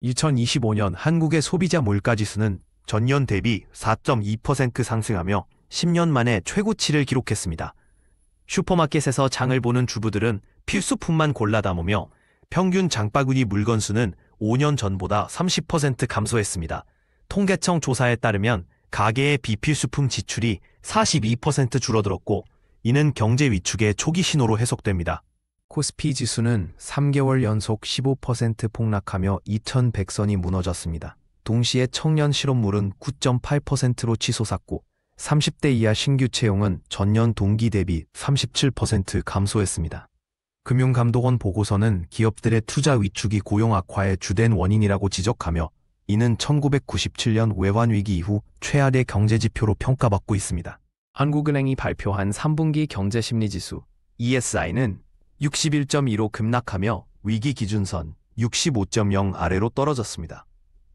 2025년 한국의 소비자 물가지수는 전년 대비 4.2% 상승하며 10년 만에 최고치를 기록했습니다. 슈퍼마켓에서 장을 보는 주부들은 필수품만 골라 담으며 평균 장바구니 물건 수는 5년 전보다 30% 감소했습니다. 통계청 조사에 따르면 가계의 비필수품 지출이 42% 줄어들었고, 이는 경제 위축의 초기 신호로 해석됩니다. 코스피 지수는 3개월 연속 15% 폭락하며 2100선이 무너졌습니다. 동시에 청년 실업률은 9.8%로 치솟았고 30대 이하 신규 채용은 전년 동기 대비 37% 감소했습니다. 금융감독원 보고서는 기업들의 투자 위축이 고용 악화의 주된 원인이라고 지적하며, 이는 1997년 외환위기 이후 최하의 경제지표로 평가받고 있습니다. 한국은행이 발표한 3분기 경제심리지수 ESI는 61.2로 급락하며 위기 기준선 65.0 아래로 떨어졌습니다.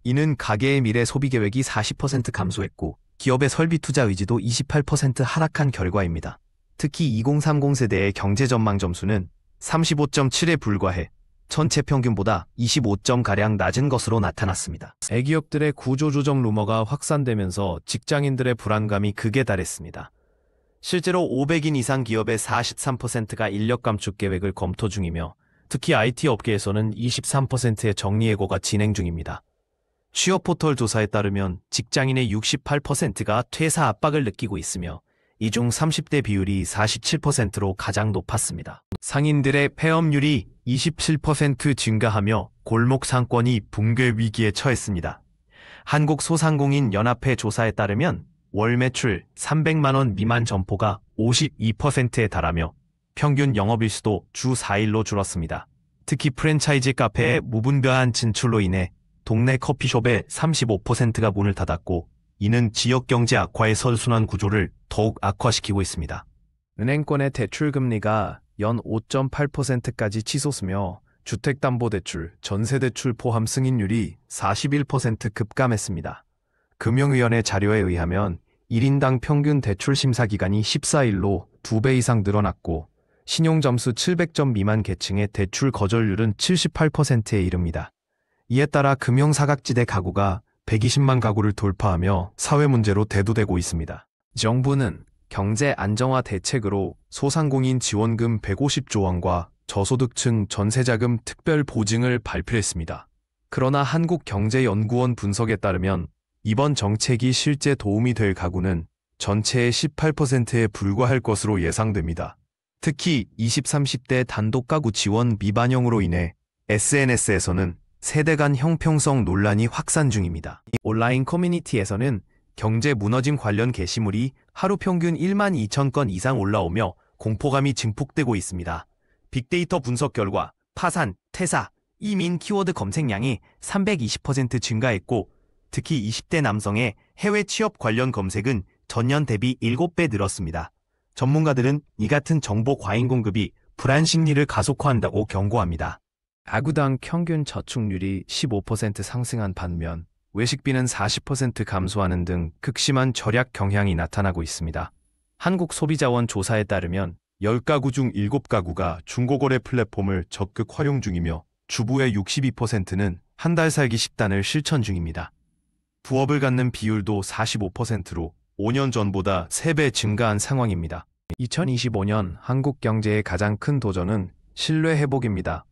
이는 가계의 미래 소비 계획이 40% 감소했고 기업의 설비 투자 의지도 28% 하락한 결과입니다. 특히 2030 세대의 경제 전망 점수는 35.7에 불과해 전체 평균보다 25점가량 낮은 것으로 나타났습니다. 대기업들의 구조조정 루머가 확산되면서 직장인들의 불안감이 극에 달했습니다. 실제로 500인 이상 기업의 43%가 인력 감축 계획을 검토 중이며, 특히 IT 업계에서는 23%의 정리해고가 진행 중입니다. 취업포털 조사에 따르면 직장인의 68%가 퇴사 압박을 느끼고 있으며, 이 중 30대 비율이 47%로 가장 높았습니다. 상인들의 폐업률이 27% 증가하며 골목 상권이 붕괴 위기에 처했습니다. 한국소상공인 연합회 조사에 따르면 월 매출 300만 원 미만 점포가 52%에 달하며 평균 영업일수도 주 4일로 줄었습니다. 특히 프랜차이즈 카페의 무분별한 진출로 인해 동네 커피숍의 35%가 문을 닫았고, 이는 지역경제 악화의 선순환 구조를 더욱 악화시키고 있습니다. 은행권의 대출금리가 연 5.8%까지 치솟으며 주택담보대출, 전세대출 포함 승인율이 41% 급감했습니다. 금융위원회 자료에 의하면 1인당 평균 대출 심사 기간이 14일로 2배 이상 늘어났고, 신용점수 700점 미만 계층의 대출 거절률은 78%에 이릅니다. 이에 따라 금융사각지대 가구가 120만 가구를 돌파하며 사회 문제로 대두되고 있습니다. 정부는 경제 안정화 대책으로 소상공인 지원금 150조 원과 저소득층 전세자금 특별 보증을 발표했습니다. 그러나 한국경제연구원 분석에 따르면 이번 정책이 실제 도움이 될 가구는 전체의 18%에 불과할 것으로 예상됩니다. 특히 20, 30대 단독 가구 지원 미반영으로 인해 SNS에서는 세대 간 형평성 논란이 확산 중입니다. 온라인 커뮤니티에서는 경제 무너짐 관련 게시물이 하루 평균 1만 2천 건 이상 올라오며 공포감이 증폭되고 있습니다. 빅데이터 분석 결과 파산, 퇴사, 이민 키워드 검색량이 320% 증가했고, 특히 20대 남성의 해외 취업 관련 검색은 전년 대비 7배 늘었습니다. 전문가들은 이 같은 정보 과잉 공급이 불안 심리를 가속화한다고 경고합니다. 가구당 평균 저축률이 15% 상승한 반면 외식비는 40% 감소하는 등 극심한 절약 경향이 나타나고 있습니다. 한국소비자원 조사에 따르면 10가구 중 7가구가 중고거래 플랫폼을 적극 활용 중이며 주부의 62%는 한 달 살기 식단을 실천 중입니다. 부업을 갖는 비율도 45%로 5년 전보다 3배 증가한 상황입니다. 2025년 한국 경제의 가장 큰 도전은 신뢰 회복입니다.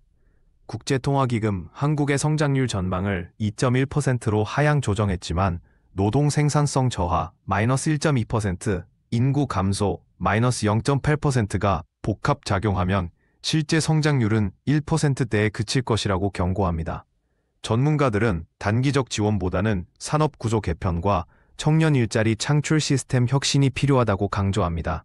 국제통화기금 한국의 성장률 전망을 2.1%로 하향 조정했지만 노동 생산성 저하 마이너스 1.2%, 인구 감소 마이너스 0.8%가 복합작용하면 실제 성장률은 1%대에 그칠 것이라고 경고합니다. 전문가들은 단기적 지원보다는 산업 구조 개편과 청년 일자리 창출 시스템 혁신이 필요하다고 강조합니다.